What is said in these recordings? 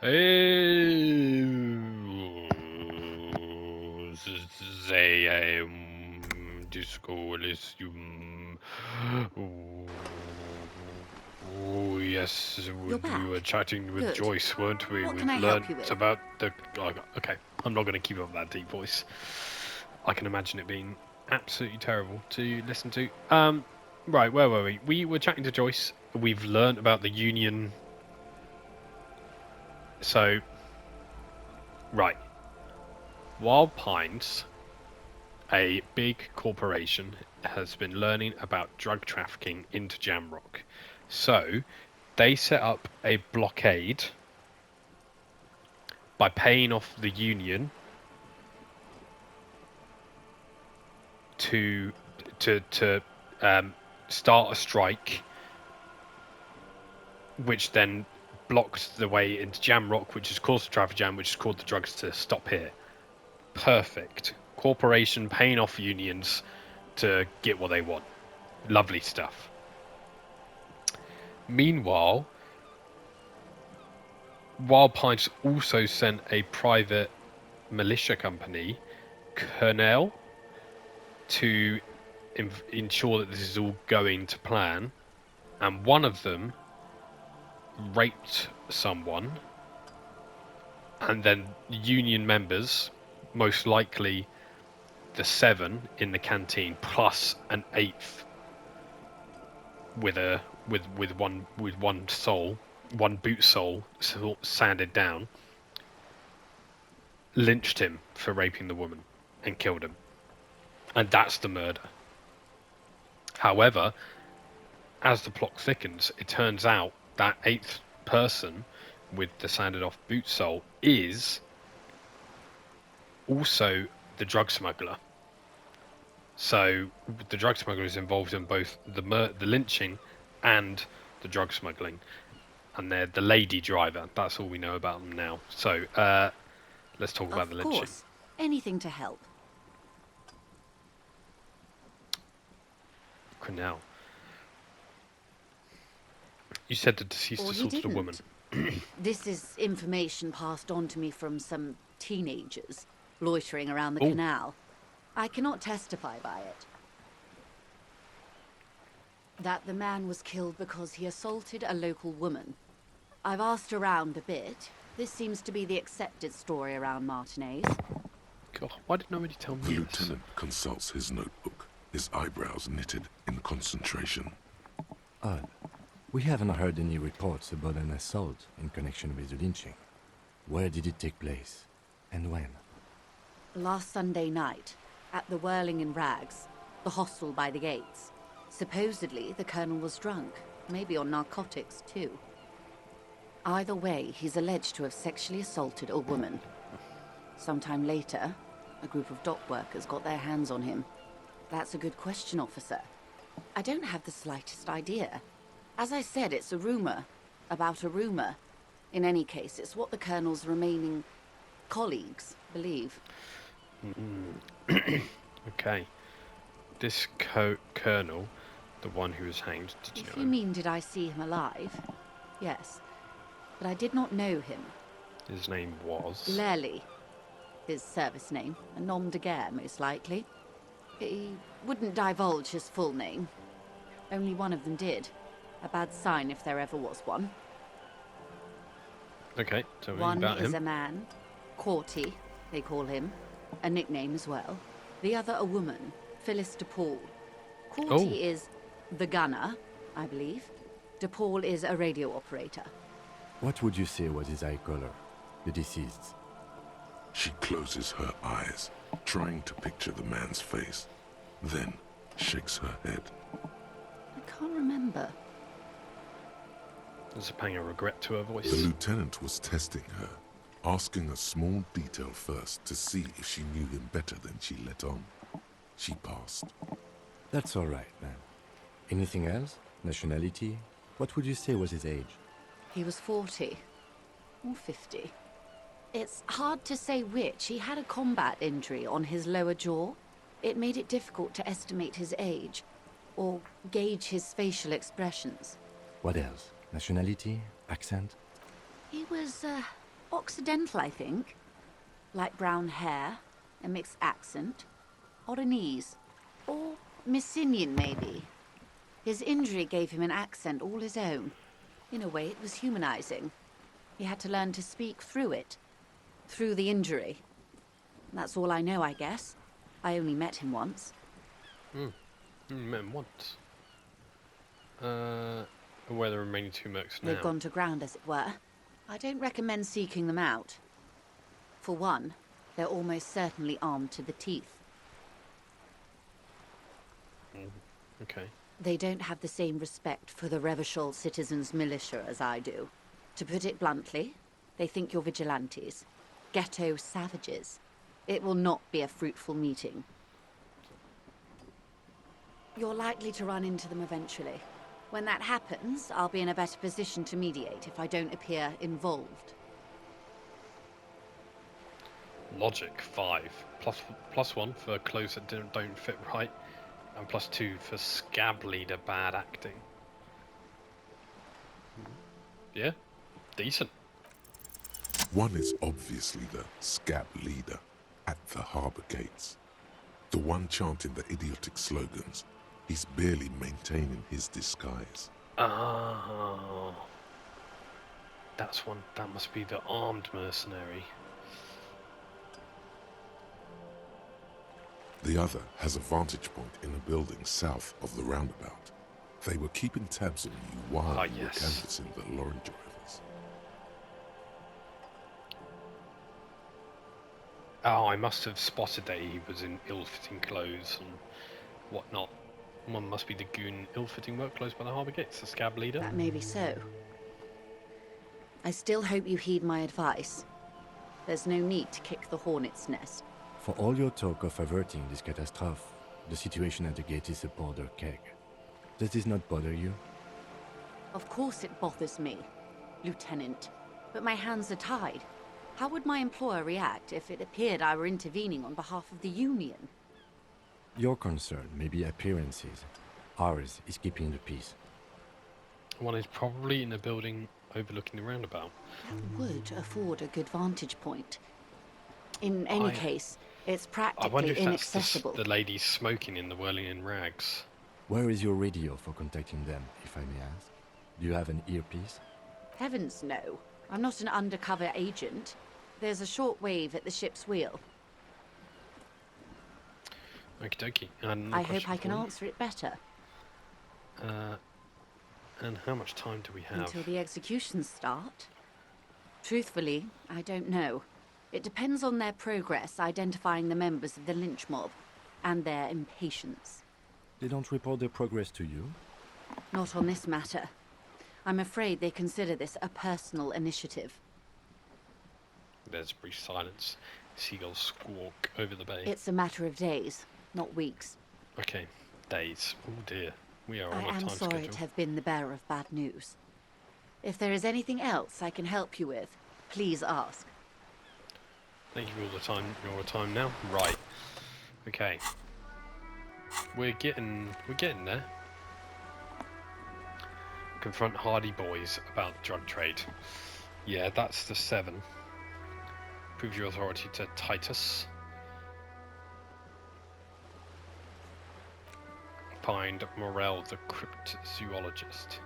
They disco Elysium. Oh, yes, You're we were back. chatting with Good. Joyce, weren't we? What can We've I help you learnt with? about the. Oh, okay, I'm not going to keep up that deep voice. I can imagine it being absolutely terrible to listen to. Right, where were we? We were chatting to Joyce. We've learnt about the union. So, right, Wild Pines, a big corporation, has been learning about drug trafficking into Jamrock. So, they set up a blockade by paying off the union to to start a strike, which then blocked the way into Jamrock, which has caused the traffic jam, which has caused the drugs to stop here. Perfect. Corporation paying off unions to get what they want. Lovely stuff. Meanwhile, Wild Pines also sent a private militia company, Colonel, to ensure that this is all going to plan. And one of them raped someone, and then union members, most likely the 7 in the canteen, plus an 8th with one sole, one boot sole sanded down, lynched him for raping the woman and killed him. And that's the murder. However, as the plot thickens, it turns out that 8th person with the sanded off boot sole is also the drug smuggler. So the drug smuggler is involved in both the lynching and the drug smuggling, and they're the lady driver. That's all we know about them now. So let's talk about the Of lynching. course. Anything to help. Now, you said the deceased Or he assaulted a woman. didn't. This is information passed on to me from some teenagers loitering around the canal. I cannot testify by it. That the man was killed because he assaulted a local woman. I've asked around a bit. This seems to be the accepted story around Martinez. God, why did nobody tell me The this? lieutenant consults his notebook, his eyebrows knitted in concentration. Odd. We haven't heard any reports about an assault in connection with the lynching. Where did it take place? And when? Last Sunday night, at the Whirling in Rags, the hostel by the gates. Supposedly, the colonel was drunk, maybe on narcotics too. Either way, he's alleged to have sexually assaulted a woman. Sometime later, a group of dock workers got their hands on him. That's a good question, officer. I don't have the slightest idea. As I said, it's a rumor about a rumor. In any case, it's what the colonel's remaining colleagues believe. Okay. This colonel, the one who was hanged, did you know If you him? mean did I see him alive? Yes. But I did not know him. His name was... Lely. His service name. A nom de guerre, most likely. He wouldn't divulge his full name. Only one of them did. A bad sign if there ever was one. Okay, tell me One about is him. a man. Corty, they call him. A nickname as well. The other a woman. Phyllis DePaul. Corty is the gunner, I believe. DePaul is a radio operator. What would you say was his eye color, the deceased's? She closes her eyes, trying to picture the man's face, then shakes her head. I can't remember. There's a pang of regret to her voice. The lieutenant was testing her, asking a small detail first to see if she knew him better than she let on. She passed. That's all right, then. Anything else? Nationality? What would you say was his age? He was 40. Or 50. It's hard to say which. He had a combat injury on his lower jaw. It made it difficult to estimate his age, or gauge his facial expressions. What else? Nationality? Accent? He was, Occidental, I think. Light brown hair, a mixed accent, Oranese, or Messinian, maybe. His injury gave him an accent all his own. In a way, it was humanizing. He had to learn to speak through it, through the injury. That's all I know, I guess. I only met him once. Met him once. Where are the remaining 2 mercs now? They've gone to ground, as it were. I don't recommend seeking them out. For one, they're almost certainly armed to the teeth. Okay. They don't have the same respect for the Revachol citizens' militia as I do. To put it bluntly, they think you're vigilantes. Ghetto savages. It will not be a fruitful meeting. You're likely to run into them eventually. When that happens, I'll be in a better position to mediate if I don't appear involved. Logic 5. Plus 1 for clothes that don't fit right, and plus 2 for scab leader bad acting. Yeah, decent. One is obviously the scab leader at the harbour gates. The one chanting the idiotic slogans. He's barely maintaining his disguise. Oh, that's one. That must be the armed mercenary. The other has a vantage point in a building south of the roundabout. They were keeping tabs on you while you were Yes. canvassing the lorry drivers. Oh, I must have spotted that he was in ill-fitting clothes and whatnot. One must be the goon ill-fitting work clothes by the harbour gates, the scab leader. That may be so. I still hope you heed my advice. There's no need to kick the hornet's nest. For all your talk of averting this catastrophe, the situation at the gate is a powder keg. Does this not bother you? Of course it bothers me, Lieutenant. But my hands are tied. How would my employer react if it appeared I were intervening on behalf of the Union? Your concern may be appearances. Ours is keeping the peace. One is probably in a building overlooking the roundabout. That would afford a good vantage point. In any case, it's I wonder practically if that's inaccessible. the lady smoking in the whirling in rags. Where is your radio for contacting them, if I may ask? Do you have an earpiece? Heavens no. I'm not an undercover agent. There's a short wave at the ship's wheel. Okie dokie. And I hope I can answer it better. And how much time do we have? Until the executions start? Truthfully, I don't know. It depends on their progress identifying the members of the lynch mob, and their impatience. They don't report their progress to you? Not on this matter. I'm afraid they consider this a personal initiative. There's a brief silence. Seagulls squawk over the bay. It's a matter of days, not weeks. Okay, days. Oh dear. We are on I a am time sorry schedule. to have been the bearer of bad news. If there is anything else I can help you with, please ask. Thank you for all the time. Your time now. Right. Okay. We're getting there. Confront hardy boys about drug trade. Yeah, that's the 7. Prove your authority to Titus. Find Morel, the cryptozoologist.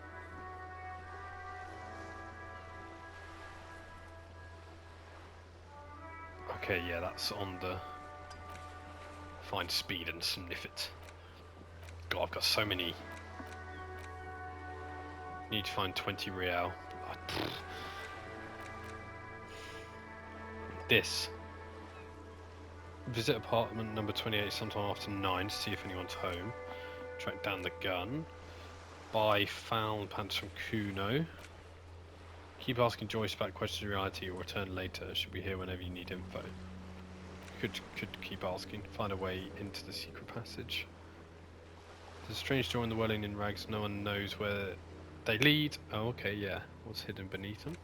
Okay, yeah, that's on the find speed and sniff it. God, I've got so many. Need to find 20 real. This. Visit apartment number 28 sometime after 9 to see if anyone's home. Track down the gun. Buy found pants from Kuno. Keep asking Joyce about questions of reality or return later. She'll be here whenever you need info. Could keep asking. Find a way into the secret passage. There's a strange door in the whirling in rags. No one knows where they lead. Oh, okay, yeah. What's hidden beneath them?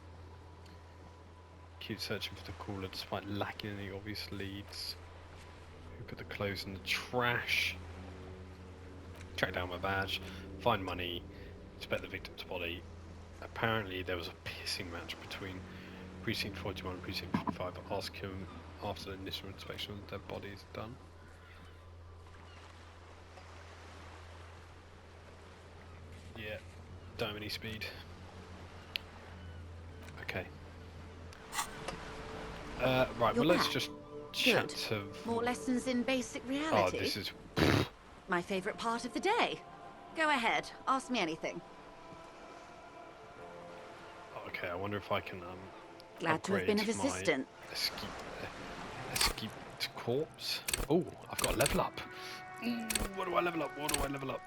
Keep searching for the cooler despite lacking any obvious leads. Who put the clothes in the trash? Track down my badge. Find money. Inspect the victim's body. Apparently there was a pissing match between Precinct 41 and Precinct 55. Ask him after the initial inspection of the dead body is done. Yeah, don't have any speed. Okay. Right, You're well, let's back. just Good. chat of... More lessons in basic Oh, reality. this is... My favorite part of the day. Go ahead, ask me anything. Okay, I wonder if I can, Glad to have been of upgrade my assistance. escaped corpse. Oh, I've got to level up. Ooh, what do I level up? What do I level up?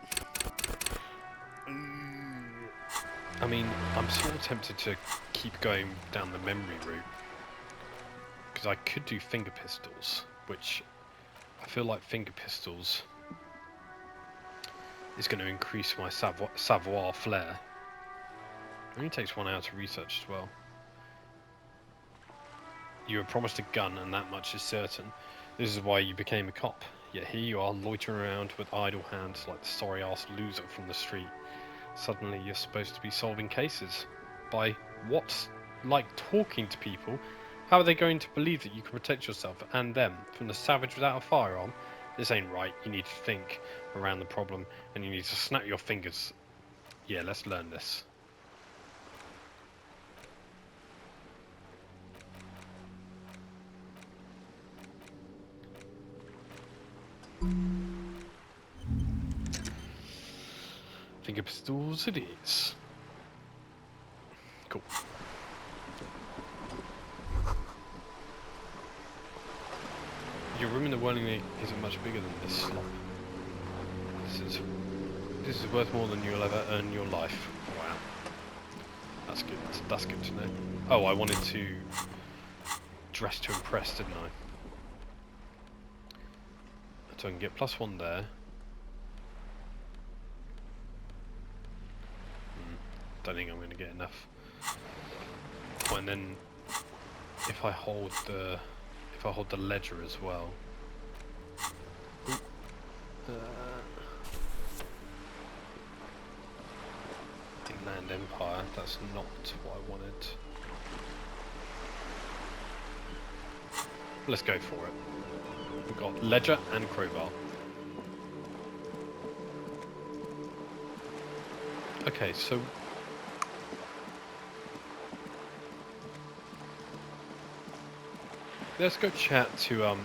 I mean, I'm sort of tempted to keep going down the memory route. Because I could do finger pistols, which I feel like finger pistols is going to increase my savoir flair. It only takes 1 hour to research as well. You were promised a gun, and that much is certain. This is why you became a cop. Yet here you are, loitering around with idle hands like the sorry-ass loser from the street. Suddenly you're supposed to be solving cases. By what? Like talking to people? How are they going to believe that you can protect yourself and them from the savage without a firearm? This ain't right. You need to think around the problem, and you need to snap your fingers. Yeah, let's learn this. Finger pistols it is. Cool. Your room in the whirling league isn't much bigger than this slop. This is worth more than you'll ever earn in your life. Wow. That's good. That's good to know. Oh, I wanted to dress to impress, didn't I? So I can get +1 there. Don't think I'm going to get enough. Oh, and then if I hold the ledger as well. Inland Empire. That's not what I wanted. Let's go for it. We've got ledger and crowbar. Okay, so let's go chat to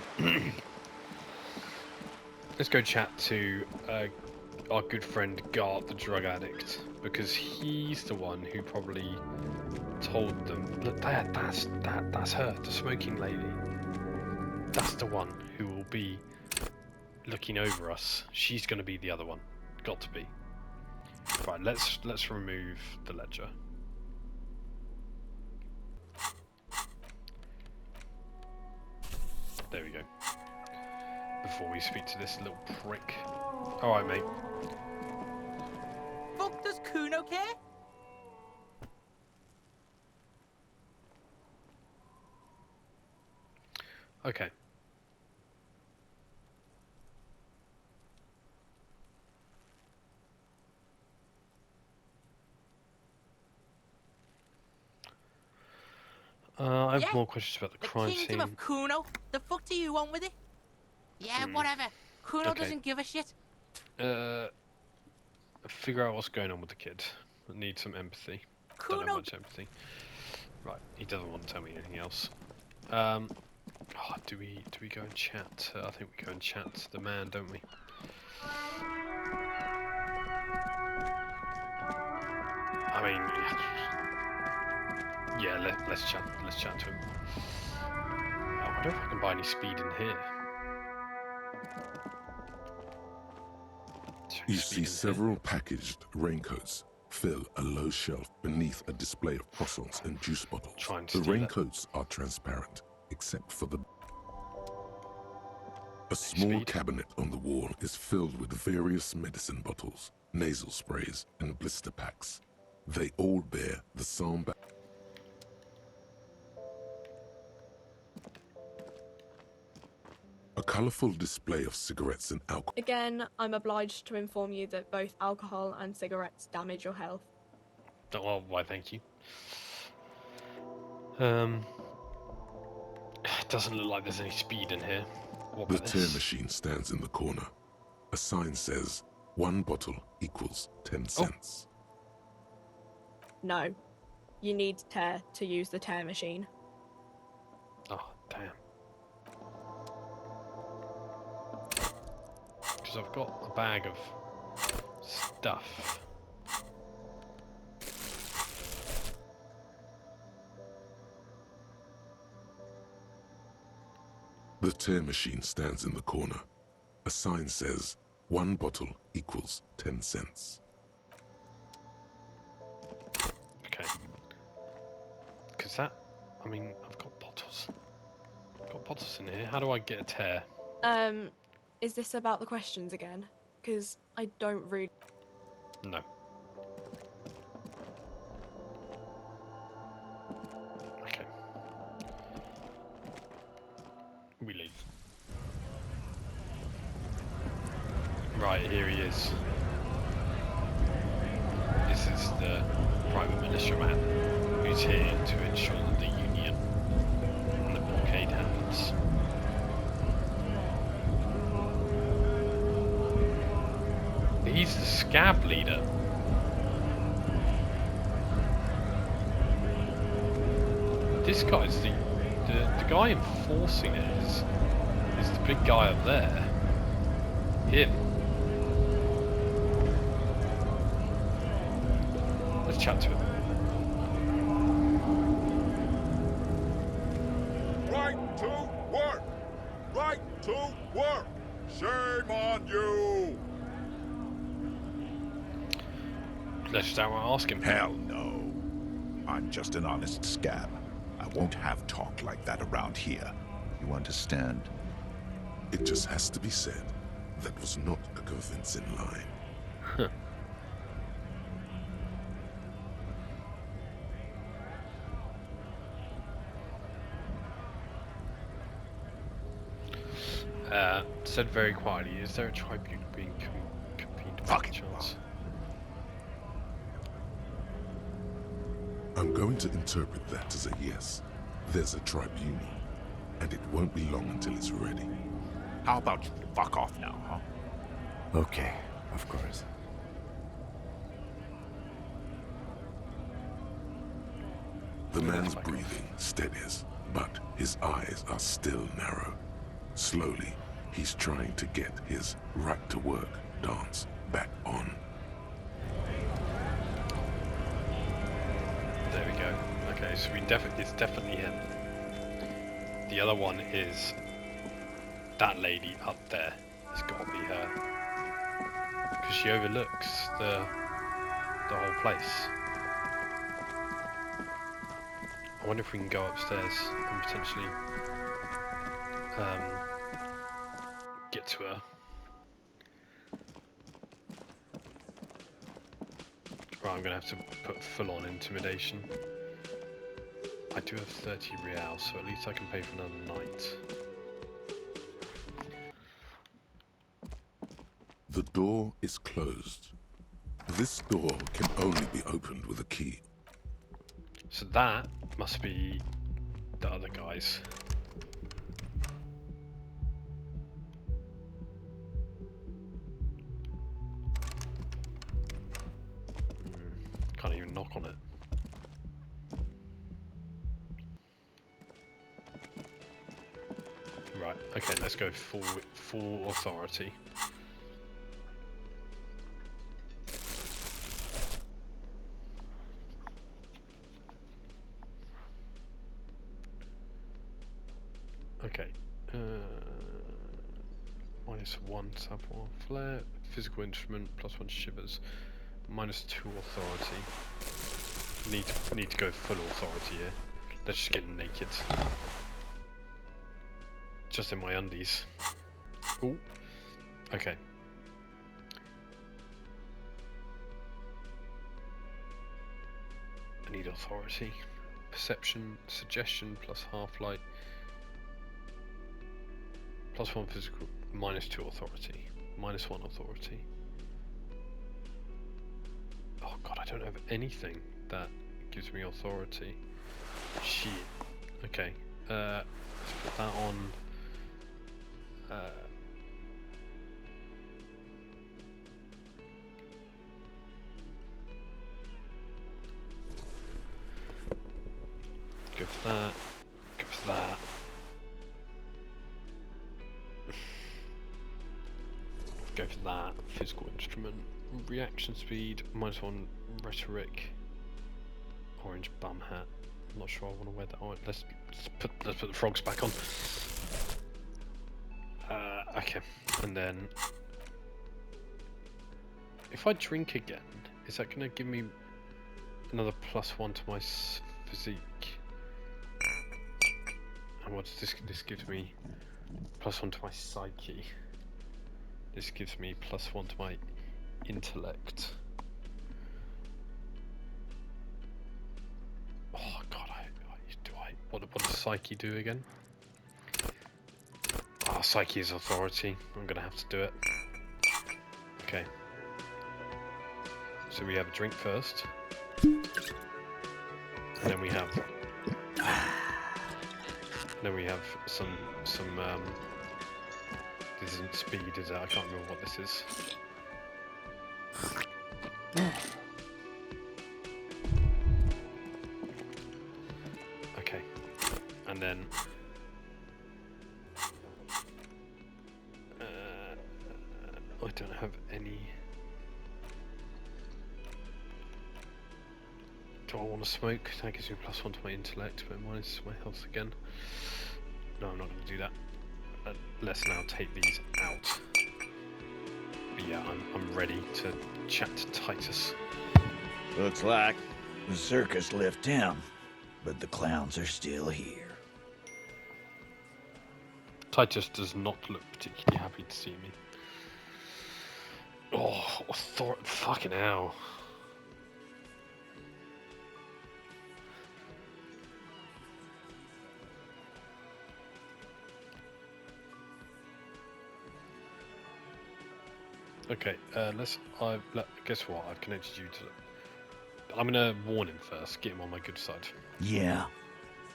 let's go chat to our good friend Gart, the drug addict, because he's the one who probably told them. Look, that's her, the smoking lady. That's the one who will be looking over us. She's going to be the other one. Got to be. Right, let's remove the ledger. There we go. Before we speak to this little prick. Alright, mate. Fuck, does Kuno care? Okay. I have Yeah, more questions about the The crime kingdom scene. of Kuno. The fuck do you want with it? Yeah, whatever. Kuno Okay. doesn't give a shit. Figure out what's going on with the kid. I need some empathy. Don't have Kuno. much empathy. Right, he doesn't want to tell me anything else. Do we go and chat? I think we go and chat to the man, don't we? I mean, yeah. Let's chat. Let's chat to him. I wonder if I can buy any speed in here. You see several packaged raincoats fill a low shelf beneath a display of croissants and juice bottles. Try and steal The it. raincoats are transparent, except for a small Speed. cabinet on the wall is filled with various medicine bottles, nasal sprays, and blister packs. They all bear the same a colorful display of cigarettes and alcohol. Again, I'm obliged to inform you that both alcohol and cigarettes damage your health. Well, why? Thank you. Um, it doesn't look like there's any speed in here. What The about tear this? machine stands in the corner. A sign says, 1 bottle equals 10 Oh. cents. No. You need tear to use the tear machine. Oh, damn. Because I've got a bag of stuff. The tear machine stands in the corner. A sign says, 1 bottle equals 10 cents. Okay. Because that... I mean, I've got bottles. I've got bottles in here. How do I get a tear? Is this about the questions again? Because I don't really... No. Okay. We leave. Right, here he is. This is the private militiaman who's here to ensure that the Union and the blockade happens. He's the scab leader. This guy's the guy enforcing it is the big guy up there. Him. Let's chat to him. Right to work! Right to work! Shame on you! Let's just outright ask him. Hell no. I'm just an honest scab. I won't have talk like that around here. You understand? It just has to be said, that was not a convincing line. Said very quietly, is there a tribunal being convened by Fuck it. chance? I'm going to interpret that as a yes. There's a tribunal, and it won't be long until it's ready. How about you fuck off now, huh? Okay, of course. The man's breathing steadies, but his eyes are still narrow. Slowly, he's trying to get his right-to-work dance back on. There we go. Okay, so it's definitely him. The other one is that lady up there. It's got to be her because she overlooks the whole place. I wonder if we can go upstairs and potentially get to her. Right, I'm gonna have to put full-on intimidation. I do have 30 reals, so at least I can pay for another night. The door is closed. This door can only be opened with a key. So that must be the other guys. Can't even knock on it. Right, okay, let's go full authority. Okay. -1 sample flare, physical instrument, +1 shivers, -2 authority. Need to go full authority here. Let's just get naked. Just in my undies. Ooh. Okay. I need authority. Perception, suggestion, plus half-light. +1 physical, -2 authority. -1 authority. Oh god, I don't have anything that gives me authority. Shit. Okay. Let's put that on. Go for that. Go for that. Go for that. Physical instrument. Reaction speed. -1 rhetoric. Orange bum hat. I'm not sure I want to wear that on. Let's put the frogs back on. Okay. And then if I drink again, is that gonna give me another +1 to my physique? And what does this gives me? +1 to my psyche. This gives me +1 to my intellect. Oh god, what does psyche do again? Ah, psyche is authority. I'm gonna have to do it. Okay. So we have a drink first. And then we have some this isn't speed, is it? I can't remember what this is. Okay. And then I don't have any. Do I want to smoke? That gives me +1 to my intellect, but minus my health again. No, I'm not going to do that. Let's now take these out. But yeah, I'm ready to chat to Titus. Looks like the circus left town, but the clowns are still here. Titus does not look particularly happy to see me. Oh, fucking hell. Okay, guess what? I've connected you to. I'm gonna warn him first. Get him on my good side. Yeah.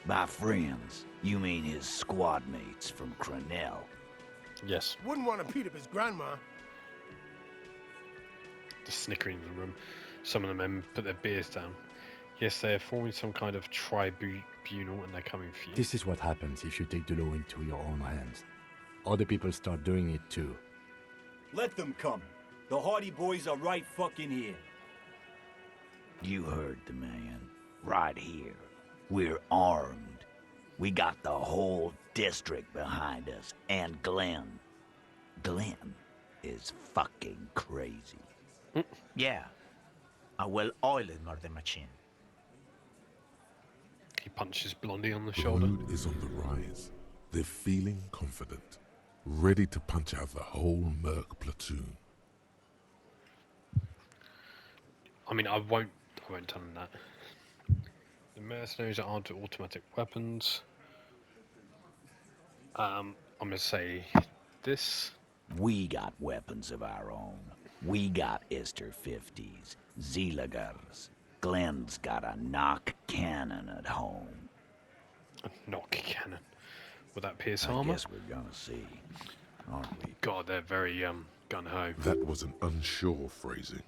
By friends, you mean his squad mates from Cronell. Yes. Wouldn't want to beat up his grandma. The snickering in the room. Some of the men put their beers down. Yes, they are forming some kind of tribunal and they're coming for you. This is what happens if you take the law into your own hands. Other people start doing it too. Let them come. The Hardy Boys are right fucking here. You heard the man. Right here. We're armed. We got the whole district behind us. And Glenn. Glenn is fucking crazy. Yeah. A well-oiled murder machine. He punches Blondie on the shoulder. Mood is on the rise. They're feeling confident, ready to punch out the whole Merc platoon. I mean, I won't tell him that. The mercenaries aren't automatic weapons. I'm gonna say this. We got weapons of our own. We got Ister 50s, Zeelagers. Glenn's got a knock cannon at home. A knock cannon. Would that pierce I armor? guess we're gonna see, aren't we? God, they're very gun-ho. That was an unsure phrasing.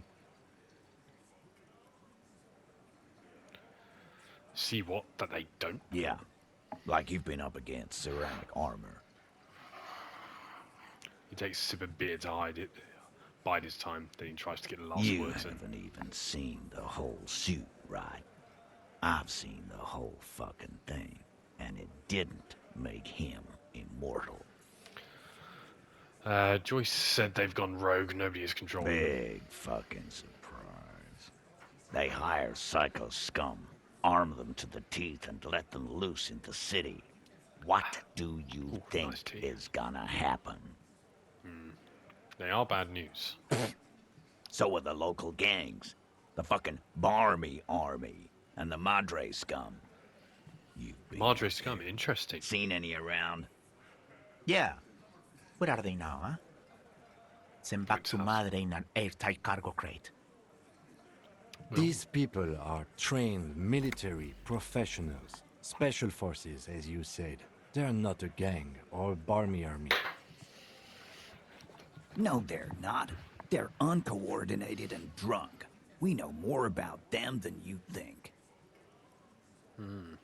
See what? That they don't? Yeah, like you've been up against ceramic armor. He takes a sip of beer to hide it. Bide his time, then he tries to get the last You words in. haven't even seen the whole suit, right? I've seen the whole fucking thing, and it didn't make him immortal. Joyce said they've gone rogue, nobody is controlling them. Big fucking surprise. They hire psycho scum, arm them to the teeth, and let them loose in the city. What do you think nice tea. is gonna happen? They are bad news. So are the local gangs, the fucking Barmy army, and the Madre scum. You've been Madre scum, interesting. seen any around? Yeah. Where are they now, huh? Sent back to Madre in an airtight cargo crate. These people are trained military professionals. Special forces, as you said. They're not a gang or a barmy army. No, they're not. They're uncoordinated and drunk. We know more about them than you think. I'm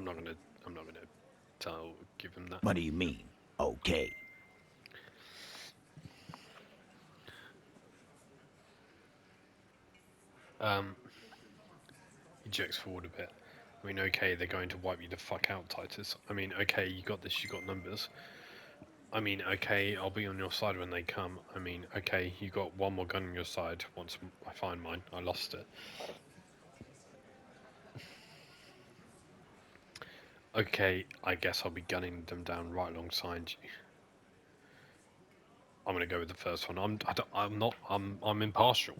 not gonna. I'm not gonna give him that. What do you mean? Okay. He jerks forward a bit. I mean, okay, they're going to wipe you the fuck out, Titus. I mean, okay, you got this. You got numbers. I mean, okay, I'll be on your side when they come. I mean, okay, you got one more gun on your side. Once I find mine, I lost it. Okay, I guess I'll be gunning them down right alongside you. I'm gonna go with the first one. I'm impartial.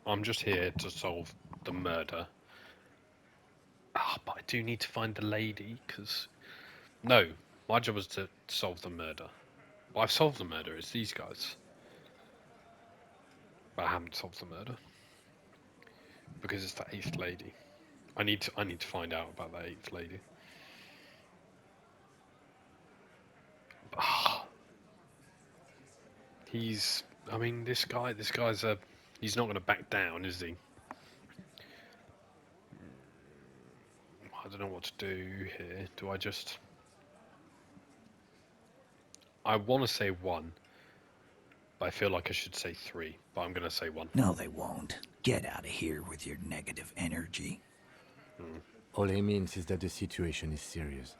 I'm just here to solve the murder. But I do need to find the lady, because... No, my job was to solve the murder. Well, I've solved the murder, it's these guys. But I haven't solved the murder. Because it's the 8th lady. I need to find out about that 8th lady. He's... I mean, this guy's a... He's not going to back down, is he? I don't know what to do here. Do I just... I want to say 1. But I feel like I should say 3. But I'm going to say 1. No, they won't. Get out of here with your negative energy. All he means is that the situation is serious.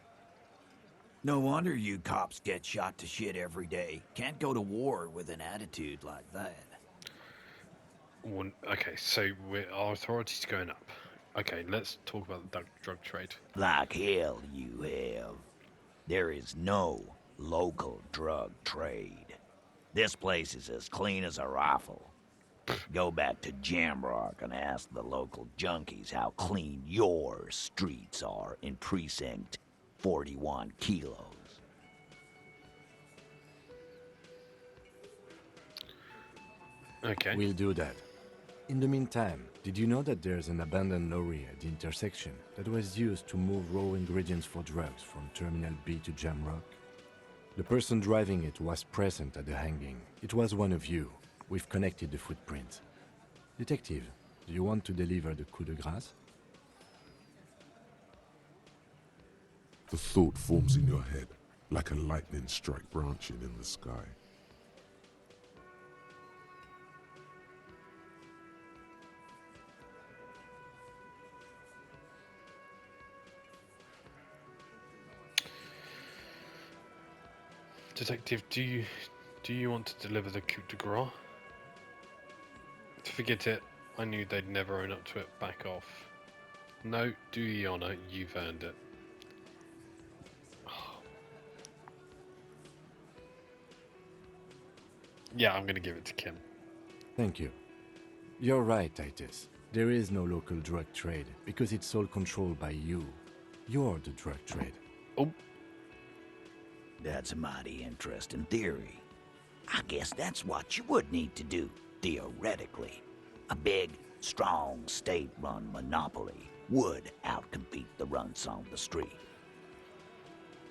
No wonder you cops get shot to shit every day. Can't go to war with an attitude like that. Okay, so our authority's going up. Okay, let's talk about the drug trade. Like hell you have. There is no local drug trade. This place is as clean as a rifle. Go back to Jamrock and ask the local junkies how clean your streets are in Precinct 41 kilos. Okay. We'll do that. In the meantime, did you know that there's an abandoned lorry at the intersection that was used to move raw ingredients for drugs from Terminal B to Jamrock? The person driving it was present at the hanging. It was one of you. We've connected the footprints. Detective, do you want to deliver the coup de grâce? The thought forms in your head, like a lightning strike branching in the sky. Detective, do you want to deliver the coup de grace? Forget it. I knew they'd never own up to it. Back off. No, do the honor. You've earned it. Yeah, I'm gonna give it to Kim. Thank you. You're right, Titus. There is no local drug trade because it's all controlled by you. You're the drug trade. Oh. That's a mighty interesting theory. I guess that's what you would need to do, theoretically. A big, strong, state-run monopoly would outcompete the runts on the street.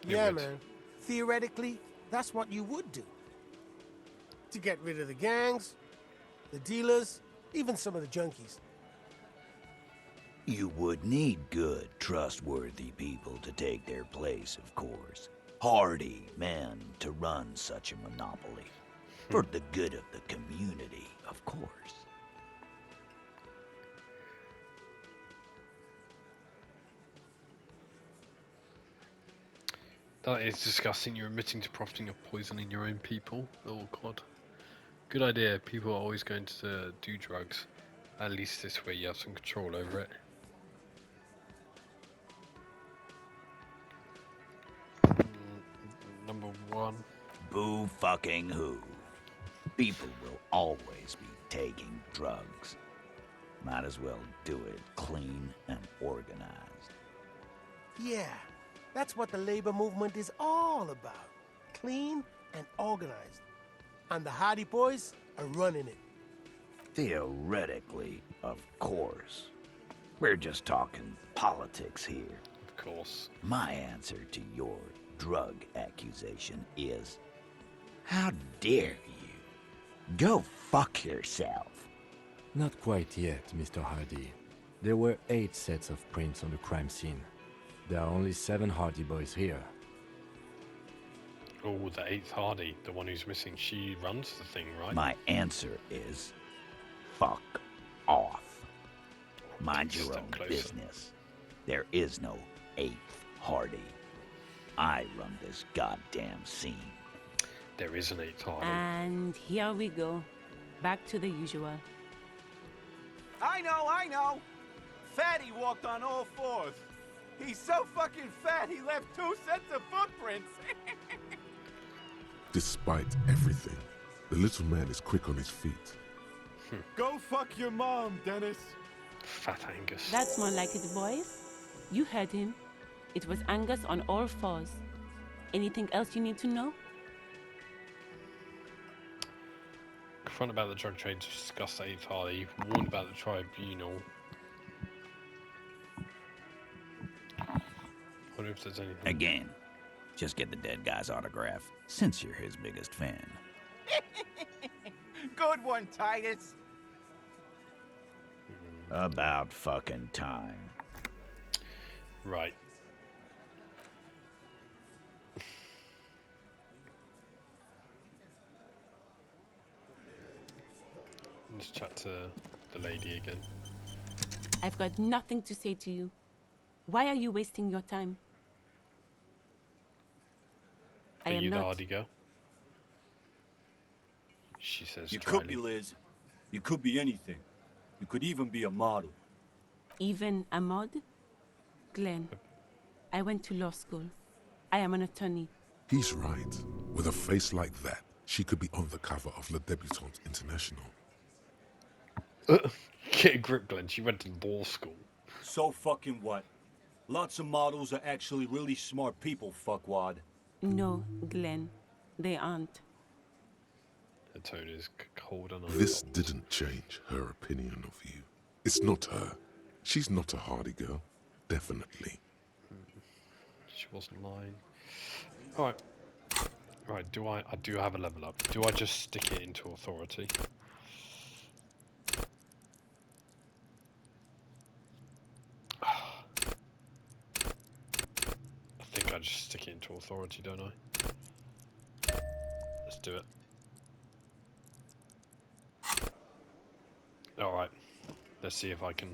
Yeah, man. Theoretically, that's what you would do. To get rid of the gangs, the dealers, even some of the junkies. You would need good, trustworthy people to take their place, of course. Hardy men to run such a monopoly. For the good of the community, of course. That is disgusting. You're admitting to profiting of poisoning your own people. Oh god. Good idea. People are always going to do drugs. At least this way you have some control over it. Number 1. Boo fucking who. People will always be taking drugs. Might as well do it clean and organized. Yeah, that's what the labor movement is all about. Clean and organized. And the Hardy Boys are running it. Theoretically, of course. We're just talking politics here. Of course. My answer to your drug accusation is, how dare you? Go fuck yourself. Not quite yet, Mr. Hardy. There were 8 sets of prints on the crime scene. There are only 7 Hardy boys here. Oh, the 8th Hardy, the one who's missing. She runs the thing, right? My answer is, fuck off. Mind your Step own closer. business. There is no 8th Hardy. I run this goddamn scene. There is an 8th Hardy. And here we go. Back to the usual. I know! Fatty walked on all 4s. He's so fucking fat he left 2 sets of footprints. Despite everything, the little man is quick on his feet. Go fuck your mom, Dennis. Fat Angus. That's more like it, boys. You heard him. It was Angus on all 4s. Anything else you need to know? Confront about the drug trade, discuss the 8th Hardy, warned about the tribunal. Wonder if there's anything. Again, just get the dead guy's autograph, since you're his biggest fan. Good one, Titus. About fucking time. Right. Let's chat to the lady again. I've got nothing to say to you. Why are you wasting your time? I Are am you the not. Hardy girl? She says You dryly. could be Liz. You could be anything. You could even be a model. Even a mod? Glenn, I went to law school. I am an attorney. He's right. With a face like that, she could be on the cover of Le Debutante International. Get a grip, Glenn. She went to law school. So fucking what? Lots of models are actually really smart people, fuckwad. No, Glenn, they aren't. Her tone is cold and This unresolved. didn't change her opinion of you. It's not her. She's not a Hardy girl. Definitely. She wasn't lying. Alright. Right, I do have a level up. Do I just stick it into authority? I think I just stick it into authority, don't I? Let's do it. Alright. Let's see if I can.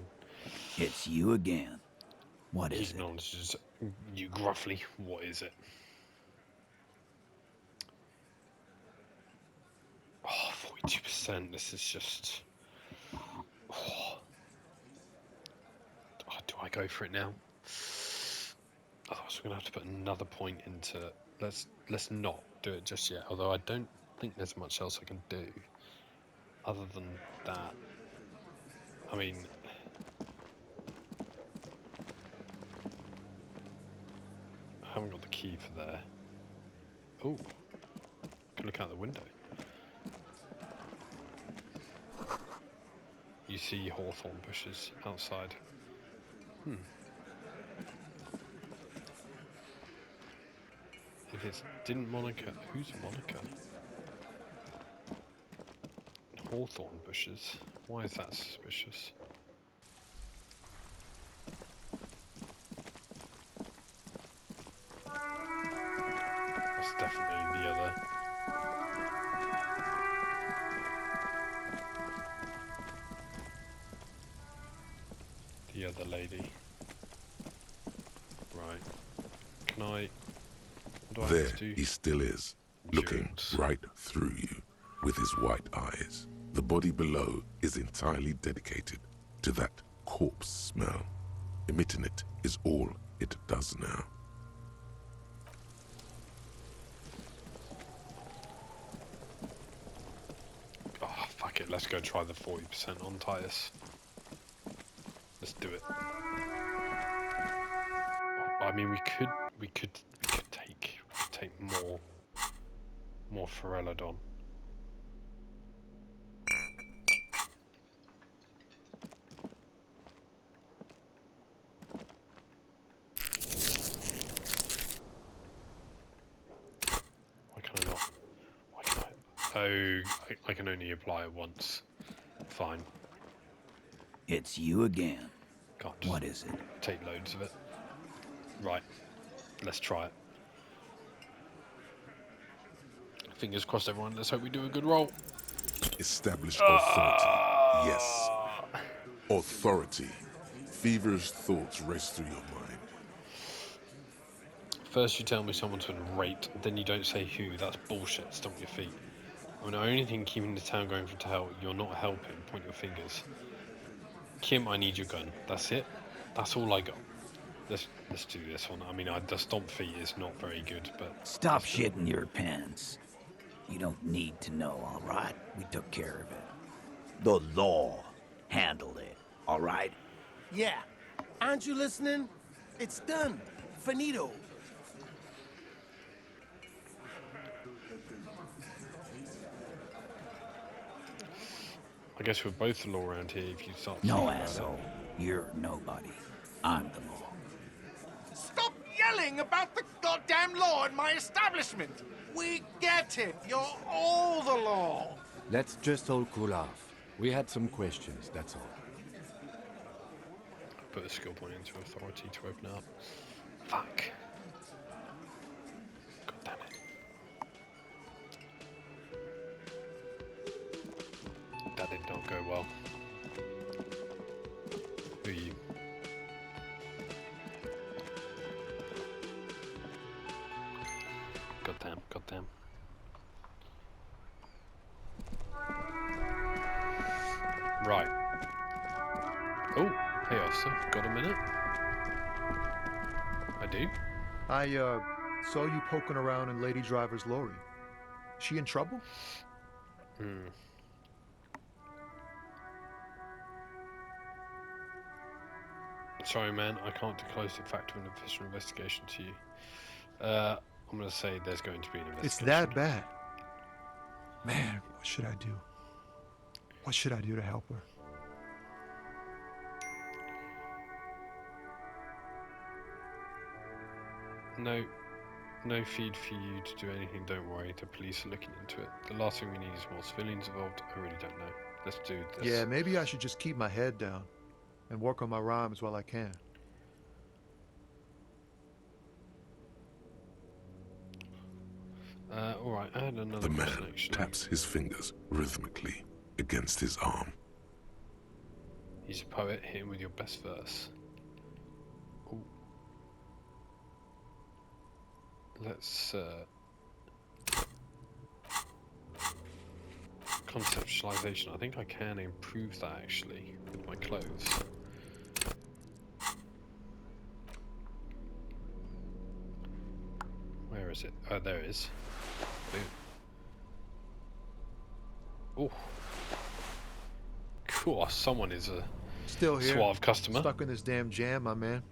It's you again. What He is it? acknowledges you gruffly. What is it? Oh, 42%. This is just. Oh. Oh, do I go for it now? Otherwise, we're gonna have to put another point into. Let's not do it just yet. Although I don't think there's much else I can do other than that. I mean. I haven't got the key for there. Oh, can look out the window. You see hawthorn bushes outside. If it's didn't Monica, who's Monica? Hawthorn bushes. Why is that suspicious? That's definitely the other. The other lady. Right. Can I... What do I There have to do? he still is, looking Endurance. right through you with his white eyes. The body below is entirely dedicated to that corpse smell. Emitting it is all it does now. Oh, fuck it. Let's go try the 40% on Titus. Let's do it. I mean, we could take more Ferelodon. Oh, I can only apply it once. Fine. It's you again. Can't just What is it? take loads of it. Right. Let's try it. Fingers crossed, everyone. Let's hope we do a good roll. Establish authority. Yes. Authority. Feverish thoughts race through your mind. First you tell me someone's been raped, then you don't say who. That's bullshit. Stomp your feet. When the only thing keeping the town going from hell, you're not helping. Point your fingers. Kim, I need your gun. That's it. That's all I got. Let's do this one. I mean, the stomp feet is not very good, but... Stop shitting your pants. You don't need to know, all right? We took care of it. The law handled it, all right? Yeah. Aren't you listening? It's done. Finito. I guess we're both the law around here if you start... No, asshole. You're nobody. I'm the law. Stop yelling about the goddamn law in my establishment! We get it. You're all the law. Let's just all cool off. We had some questions, that's all. Put a skill point into authority to open up. Fuck. God damn it. That did not go well. Who are you? Goddamn, goddamn. Right. Oh, hey officer, got a minute? I do. I saw you poking around in Lady Driver's lorry. She in trouble? Sorry, man, I can't disclose the fact of an official investigation to you. I'm gonna say there's going to be an investigation. It's that bad. Man, what should I do? What should I do to help her? No feed for you to do anything, don't worry. The police are looking into it. The last thing we need is more civilians involved. I really don't know. Let's do this. Yeah, maybe I should just keep my head down and work on my rhymes while I can. Alright, I had another The man question, actually. taps his fingers rhythmically against his arm. He's a poet, hit him with your best verse. Ooh. Let's, conceptualization. I think I can improve that, actually, with my clothes. Where is it? Oh, there it is. Boom. Oh. Cool, someone is a Still here. suave customer. Stuck in this damn jam, my man.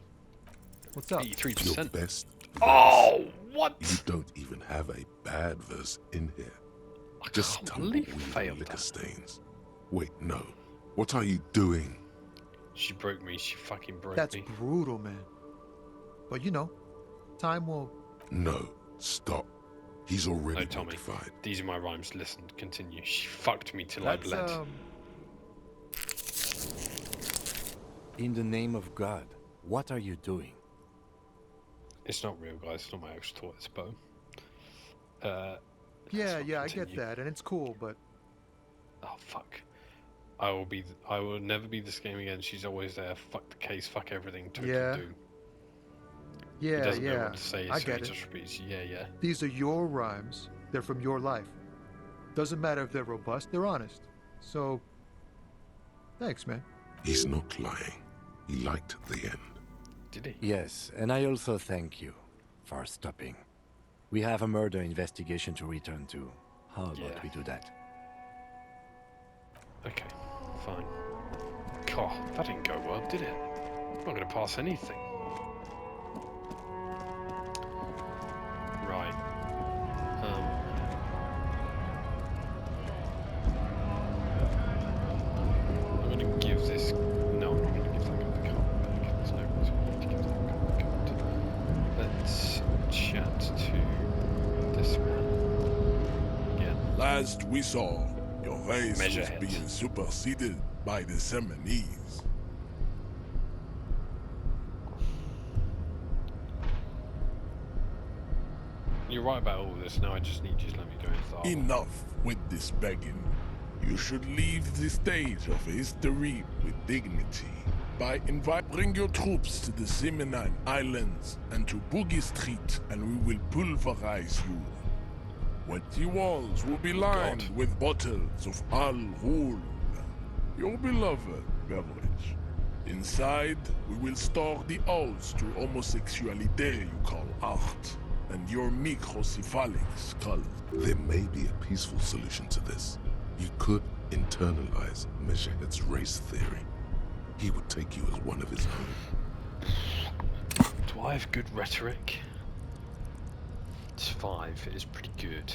What's up? 83%. Your best verse. Oh, what? You don't even have a bad verse in here. I Just can't tumbleweed believe failed liquor that. stains. Wait, no. What are you doing? She broke me. She fucking broke That's me. brutal, man. But you know, time will... No, stop. He's already No, Tommy. notified. These are my rhymes. Listen, continue. She fucked me till I That's, bled. In the name of God, what are you doing? It's not real, guys. It's not my actual thought. It's a poem. Yeah, not I get continue. that, and it's cool, but... Oh fuck! I will never be this game again. She's always there. Fuck the case. Fuck everything. Total Yeah. doom. He doesn't know what to say, I so get he it. just repeats. Yeah. These are your rhymes. They're from your life. Doesn't matter if they're robust, they're honest. So, thanks, man. He's not lying. He liked the end. Did he? Yes, and I also thank you for stopping. We have a murder investigation to return to. How about Yeah. we do that? Okay, fine. God, that didn't go well, did it? I'm not going to pass anything. Right. I'm going to give this... No, I'm not going to give that guy the card back. There's no reason why to give that guy the card. Let's chat to this man. Again. last we saw, your race was Measurehead. being superseded by the Seminese. You're right about all this. Now I just need you to let me go into the harbor. Enough with this begging. You should leave the stage of history with dignity by bring your troops to the Seminine Islands and to Boogie Street, and we will pulverize you. The walls will be lined with bottles of Al Ghul, your beloved beverage. Inside, we will store the odes to homosexuality you call art, and your microcephalic skull. There may be a peaceful solution to this. You could internalize Measurehead's race theory. He would take you as one of his own. Do I have good rhetoric? It's 5. It is pretty good.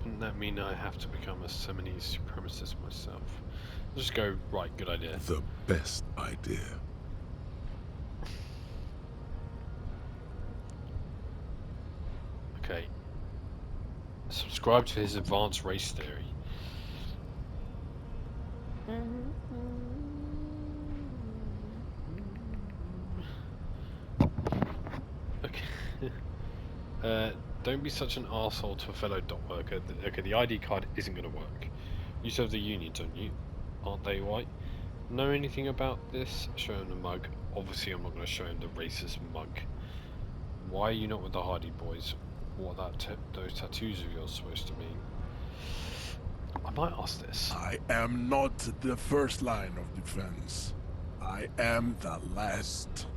Wouldn't that mean I have to become a Seminese supremacist myself? Just go, right, good idea. The best idea. Okay. Subscribe to his advanced race theory. Okay. Don't be such an arsehole to a fellow dock worker. Okay, the ID card isn't going to work. You serve the union, don't you? Aren't they white? Know anything about this? Show him the mug. Obviously, I'm not going to show him the racist mug. Why are you not with the Hardy Boys? What are those tattoos of yours supposed to mean? I might ask this. I am not the first line of defense. I am the last.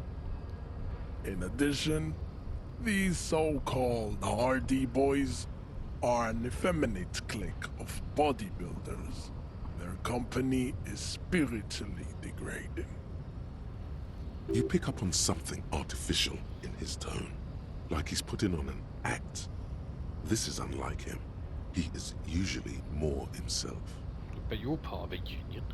In addition, these so-called Hardy Boys are an effeminate clique of bodybuilders. Their company is spiritually degrading. You pick up on something artificial in his tone, like he's putting on an act. This is unlike him. He is usually more himself. But you're part of a union.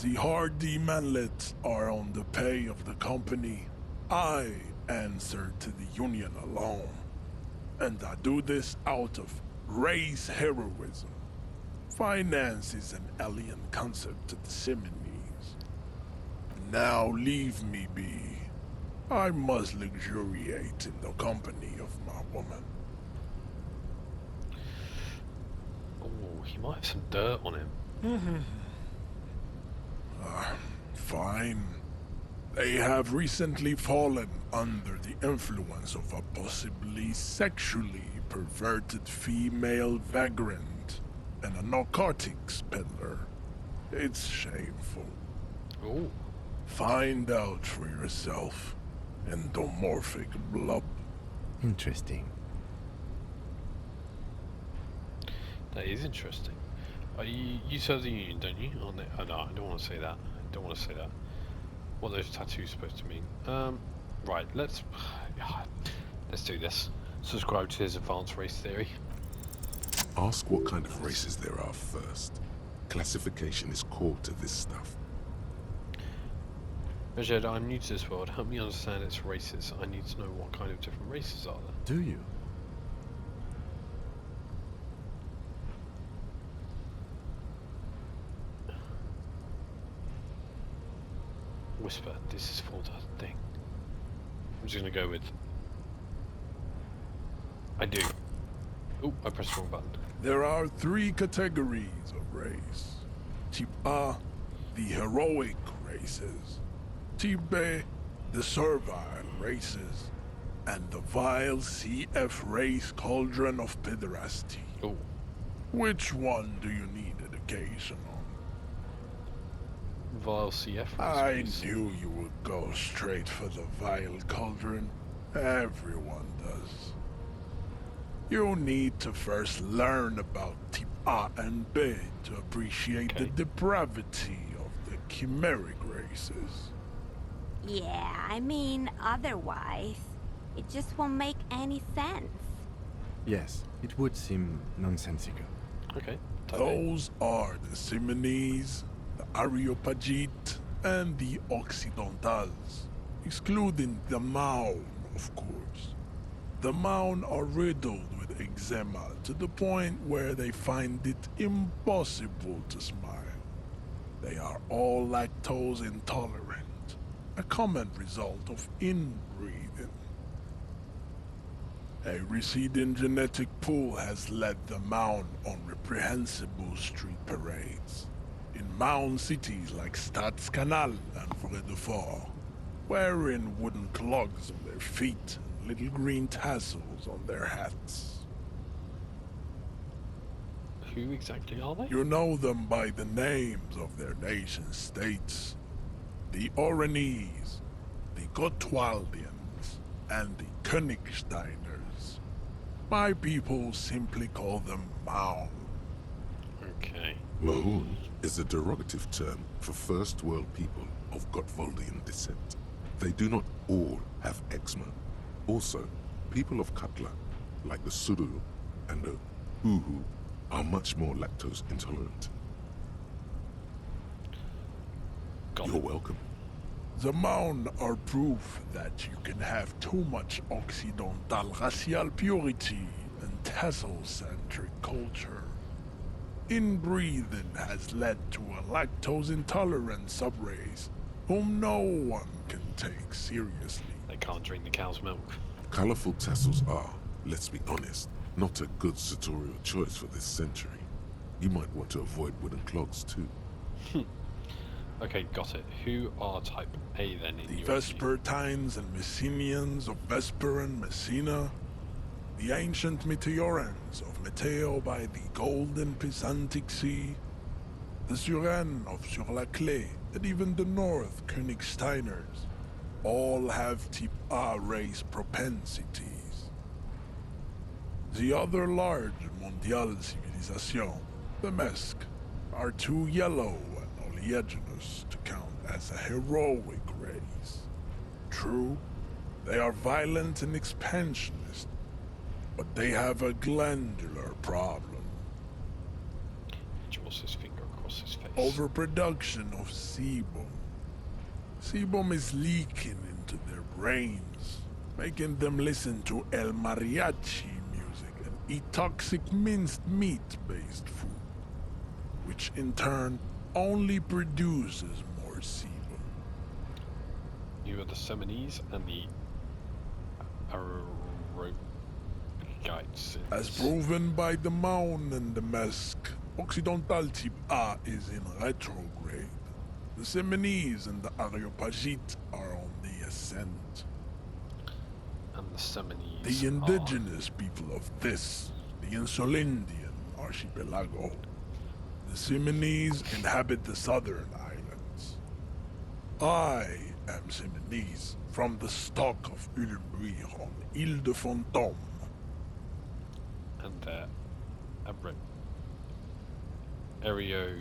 The Hardy manlets are on the pay of the company. I answer to the union alone. And I do this out of race heroism. Finance is an alien concept to the Seminese. Now leave me be. I must luxuriate in the company of my woman. Oh, he might have some dirt on him. Fine. They have recently fallen under the influence of a possibly sexually perverted female vagrant and a narcotics peddler. It's shameful. Oh. Find out for yourself, endomorphic blub. Interesting. That is interesting. You serve the union, don't you? Oh no, I don't want to say that. I don't want to say that. What are those tattoos supposed to mean? Right, let's do this. Subscribe to his advanced race theory. Ask what kind of races there are first. Classification is core to this stuff. Majed, I'm new to this world. Help me understand its races. I need to know what kind of different races are there. Do you? Whisper, this is for the thing. I'm just gonna go with... I do. Oh, I pressed the wrong button. There are 3 categories of race. Type A, the heroic races. Type B, the servile races. And the vile CF race cauldron of pederasty. Oh. Which one do you need education on? Vile CF race. I knew you would go straight for the vile cauldron. Everyone does. You need to first learn about Type A and B to appreciate the depravity of the chimeric races. Yeah, I mean, otherwise, it just won't make any sense. Yes, it would seem nonsensical. Okay. Those are the Simonese, the Areopagite, and the Occidentals, excluding the Maun, of course. The Maun are riddled with eczema to the point where they find it impossible to smile. They are all lactose intolerant, a common result of inbreeding. A receding genetic pool has led the Maun on reprehensible street parades. In Maun cities like Stadskanal and Vredefort, wearing wooden clogs on their feet and little green tassels on their hats. Who exactly are they? You know them by the names of their nation-states. The Oranese, the Gotwaldians, and the Königsteiners. My people simply call them Maun. Okay. Mahun is a derogative term for first world people of Gotwaldian descent. They do not all have eczema. Also, people of Katla, like the Suru and the Uhu, are much more lactose intolerant. You're welcome. The Maun are proof that you can have too much Occidental racial purity and tassel-centric culture. Inbreeding has led to a lactose-intolerant subrace whom no one can take seriously. They can't drink the cow's milk. Colorful tassels are, let's be honest, not a good sartorial choice for this century. You might want to avoid wooden clogs too. Okay, got it. Who are type A then in The your view? Vespertines and Messenians of Vesper and Messina, the ancient Meteorans of Meteo by the golden Pisantic Sea, the Suren of Sur-la-Clé, and even the North Königsteiners, all have type A race propensities. The other large Mondial civilization, the Mesk, are too yellow and oleaginous to count as a heroic race. True, they are violent and expansionist, but they have a glandular problem. Draws his finger across his face. Overproduction of sebum. Sebum is leaking into their brains, making them listen to El Mariachi music and eat toxic minced meat-based food, which in turn only produces more sebum. You are the Seminese and the Arogites. As proven by the Maun and the Mesk, Occidental type A is in retrograde. The Seminese and the Areopagite are on the ascent. And the Seminese The indigenous people of this, the Insulindian archipelago. The Simonese inhabit the southern islands. I am Simonese, from the stock of Ulmuir on Ile de Fantôme. And Aereo.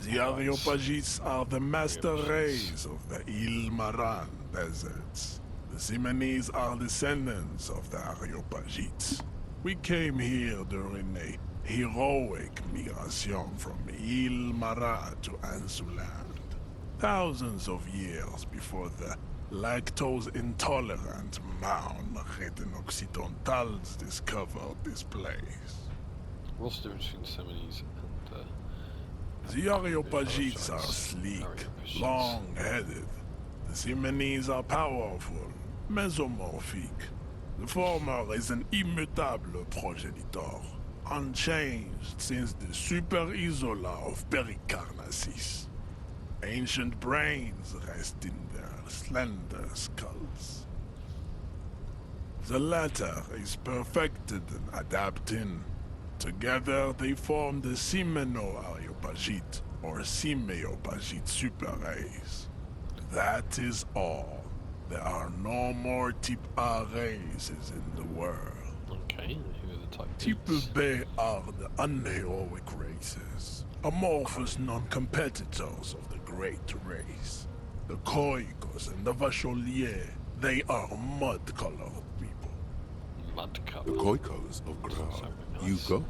The Areopagites are the master race of the Ile Maran deserts. The Simonese are descendants of the Areopagites. We came here during a heroic migration from Ile Marat to Ansuland, thousands of years before the lactose-intolerant Maun-ridden Occidentals discovered this place. What's the difference between Seminese and The Areopagites are sleek, long-headed. The Simonese are powerful, mesomorphic. The former is an immutable progenitor, unchanged since the Super Isola of Pericarnassus. Ancient brains rest in their slender skulls. The latter is perfected and adapting. Together they form the Simeno-Areopagite or Simeopagite superrace. That is all. There are no more type A races in the world. Okay, who are the type Type B are the unheroic races, amorphous non-competitors of the great race. The Khoikos and the Vacholier, they are mud-colored people. Mud-colored? The Khoikos of Gra, Yugo,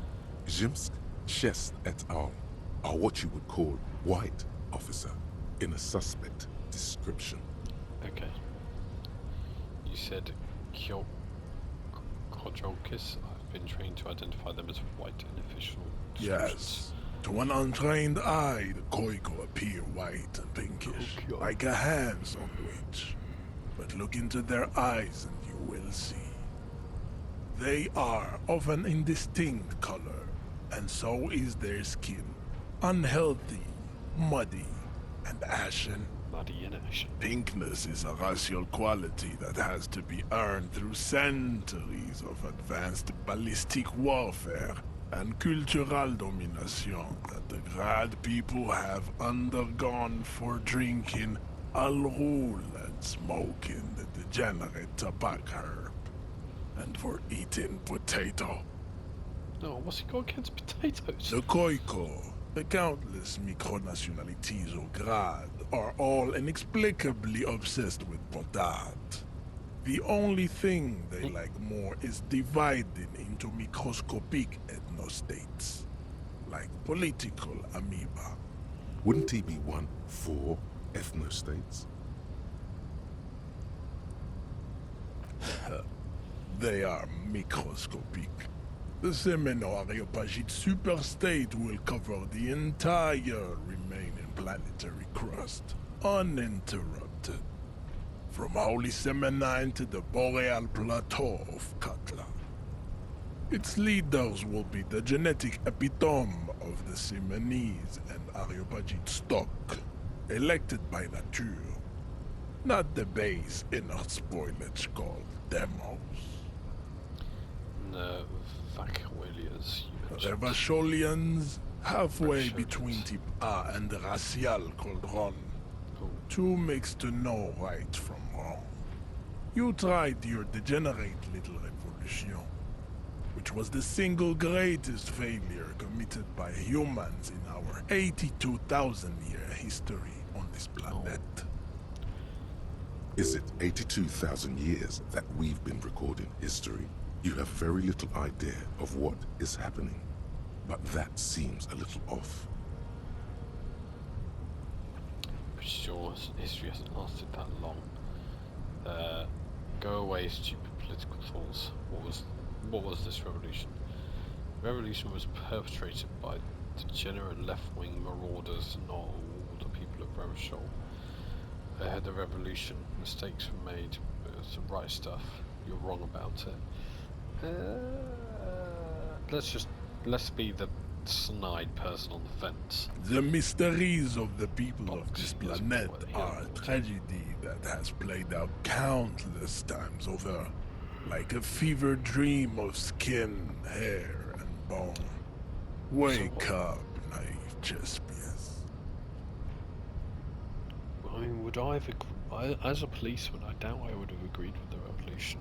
Zhimsk, Chest et al. Are what you would call white, officer, in a suspect description. Okay. You said Kodrolkis. I've been trained to identify them as white in official descriptions. Yes. To an untrained eye, the Koiko appear white and pinkish, like a hands-on witch. But look into their eyes and you will see. They are of an indistinct color, and so is their skin. Unhealthy, muddy, and ashen. Muddy and ashen. Pinkness is a racial quality that has to be earned through centuries of advanced ballistic warfare and cultural domination that the Grad people have undergone for drinking alrul and smoking the degenerate tobacco herb, and for eating potato. No, what's he got against potatoes? The Koiko, the countless micronationalities of Grad, are all inexplicably obsessed with potat. The only thing they like more is dividing into microscopic ethnostates, like political amoeba. Wouldn't he be one for ethnostates? They are microscopic. The Semeno-Areopagite superstate will cover the entire remaining planetary crust, uninterrupted. From Holy Semenine to the Boreal Plateau of Katla. Its leaders will be the genetic epitome of the Semenese and Areopagite stock, elected by nature, not the base inner spoilage called demos. The Vacuolians, you mentioned. Revacholians, halfway between Type A and the Racial Cauldron. Two mixed to know right from wrong. You tried your degenerate little revolution, which was the single greatest failure committed by humans in our 82,000-year history on this planet. Is it 82,000 years that we've been recording history? You have very little idea of what is happening, but that seems a little off. Pretty sure history hasn't lasted that long. Go away, stupid political thoughts. What was this revolution? The revolution was perpetrated by degenerate left-wing marauders, not all the people of Revachol. They had the revolution. Mistakes were made, but it was the right stuff. You're wrong about it. Let's be the snide person on the fence. The mysteries of the people of this planet are a tragedy that has played out countless times over, like a fever dream of skin, hair, and bone. Wake up, naive Chespius. I mean, would I have, as a policeman, I doubt I would have agreed with the revolution.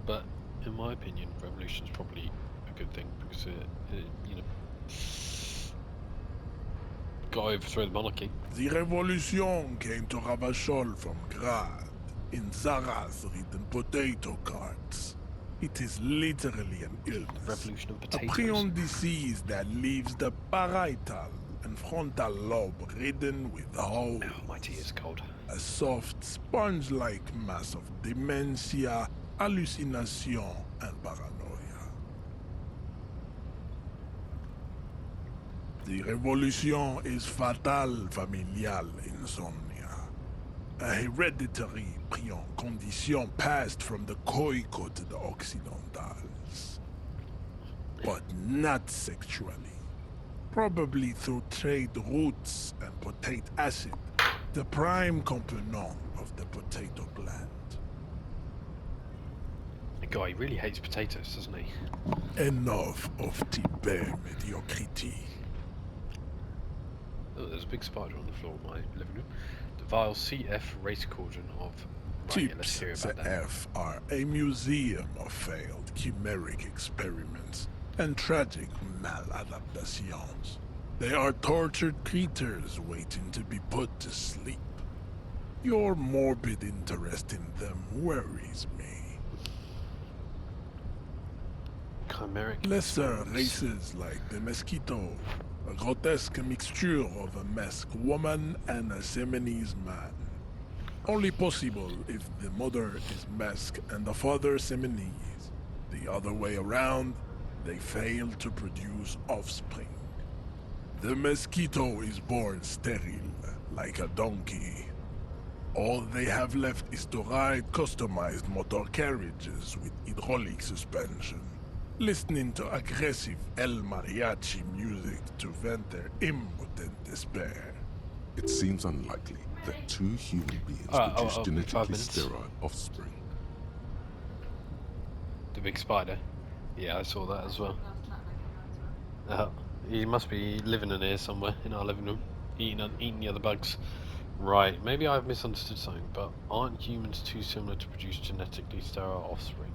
But in my opinion, revolution is probably a good thing because it got to overthrow the monarchy. The revolution came to Ravachol from Grad in Zaraz-ridden potato carts. It is literally an illness. Revolution of A potatoes. prion disease that leaves the parietal and frontal lobe ridden with holes. Oh, my tea is cold. A soft, sponge-like mass of dementia, hallucination, and paranoia. The revolution is fatal familial insomnia. A hereditary prion condition passed from the Koiko to the Occidentals. But not sexually. Probably through trade roots and potate acid, the prime component of the potato plant. The guy really hates potatoes, doesn't he? Enough of type mediocrity. Oh, there's a big spider on the floor of my living room. The vile CF race cauldron of... Right, yeah, let's hear Chips about that. CF are a museum of failed chimeric experiments and tragic maladaptations. They are tortured creatures waiting to be put to sleep. Your morbid interest in them worries me. Chimeric. Lesser races like the Mosquito, a grotesque mixture of a masked woman and a Seminese man. Only possible if the mother is masked and the father Seminese. The other way around, they fail to produce offspring. The Mosquito is born sterile, like a donkey. All they have left is to ride customized motor carriages with hydraulic suspension, listening to aggressive El Mariachi music to vent their impotent despair. It seems unlikely that two human beings produce genetically sterile offspring. The big spider. Yeah, I saw that as well. He must be living in here somewhere in our living room, eating the other bugs. Right, maybe I've misunderstood something, but aren't humans too similar to produce genetically sterile offspring?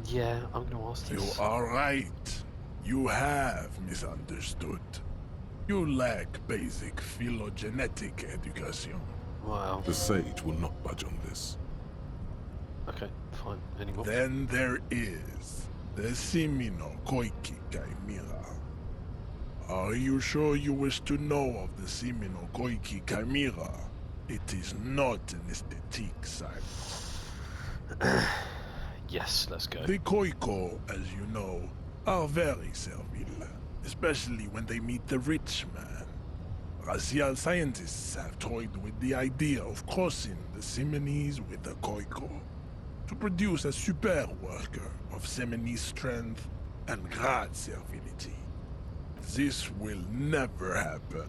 Yeah, I'm gonna ask this. You are right. You have misunderstood. You lack basic phylogenetic education. Wow. The sage will not budge on this. Okay, fine. Anymore? Then there is the Simino Koiki Chimera. Are you sure you wish to know of the Simino Koiki Chimera? It is not an aesthetic science. Yes, let's go. The Koiko, as you know, are very servile, especially when they meet the rich man. Racial scientists have toyed with the idea of crossing the Seminese with the Koiko to produce a super worker of Seminese strength and great servility. This will never happen.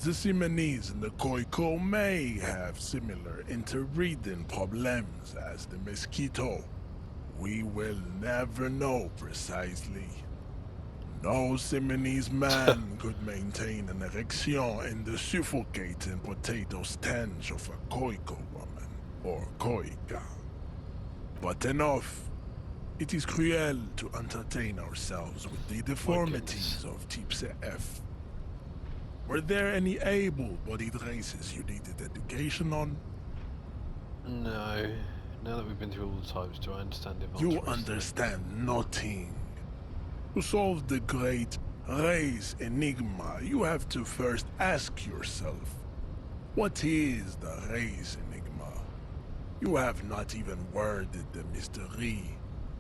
The Seminese and the Koiko may have similar interbreeding problems as the Mosquito. We will never know precisely. No Seminese man could maintain an erection in the suffocating potato stench of a Koiko woman, or Koika. But enough. It is cruel to entertain ourselves with the deformities of Type F. Were there any able-bodied races you needed education on? No. Now that we've been through all the types, do I understand it? You understand nothing. To solve the great race enigma, you have to first ask yourself, what is the race enigma? You have not even worded the mystery,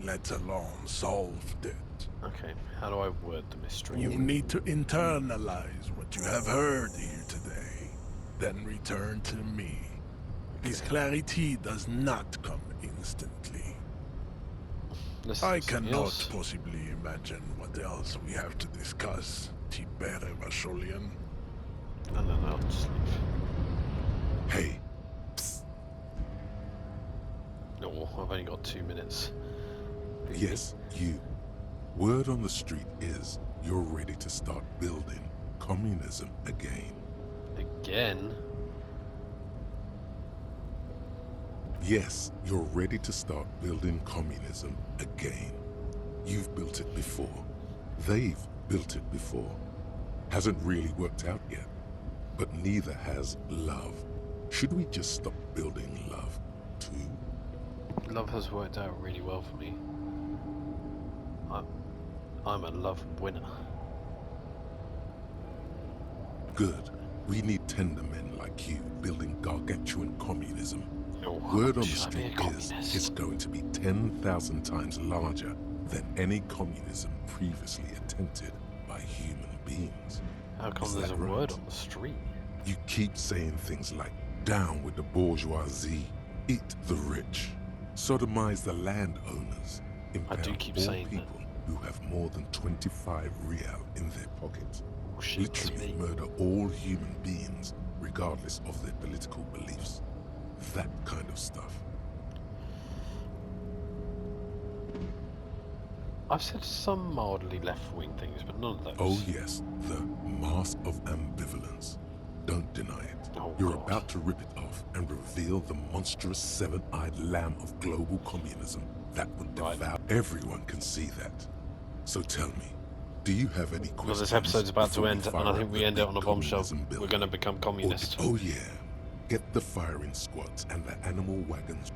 let alone solved it. Okay, how do I word the mystery? You need to internalize what you have heard here today, then return to me. This clarity does not come instantly. I cannot possibly imagine what else we have to discuss, Tibere Vasholian. No, I'll just leave. Hey. No, I've only got 2 minutes. Yes, you. Word on the street is you're ready to start building communism again. Again? Yes, you're ready to start building communism again. You've built it before. They've built it before. Hasn't really worked out yet. But neither has love. Should we just stop building love, too? Love has worked out really well for me. I'm a love winner. Good. We need tender men like you building gargantuan communism. Oh, Word on the street is it's going to be 10,000 times larger than any communism previously attempted by human beings. How come there's a word on the street? You keep saying things like, down with the bourgeoisie, eat the rich, sodomize the landowners, impound all people who have more than 25 real in their pockets. Literally murder all human beings, regardless of their political beliefs. That kind of stuff. I've said some mildly left-wing things, but none of those. Oh yes, the mask of ambivalence. Don't deny it. Oh, You're about to rip it off and reveal the monstrous seven-eyed lamb of global communism that would devour. Everyone can see that. So tell me, do you have any questions? Well, this episode's about to end, and I think we end it on a bombshell. We're going to become communists. Oh yeah, get the firing squads and the animal wagons.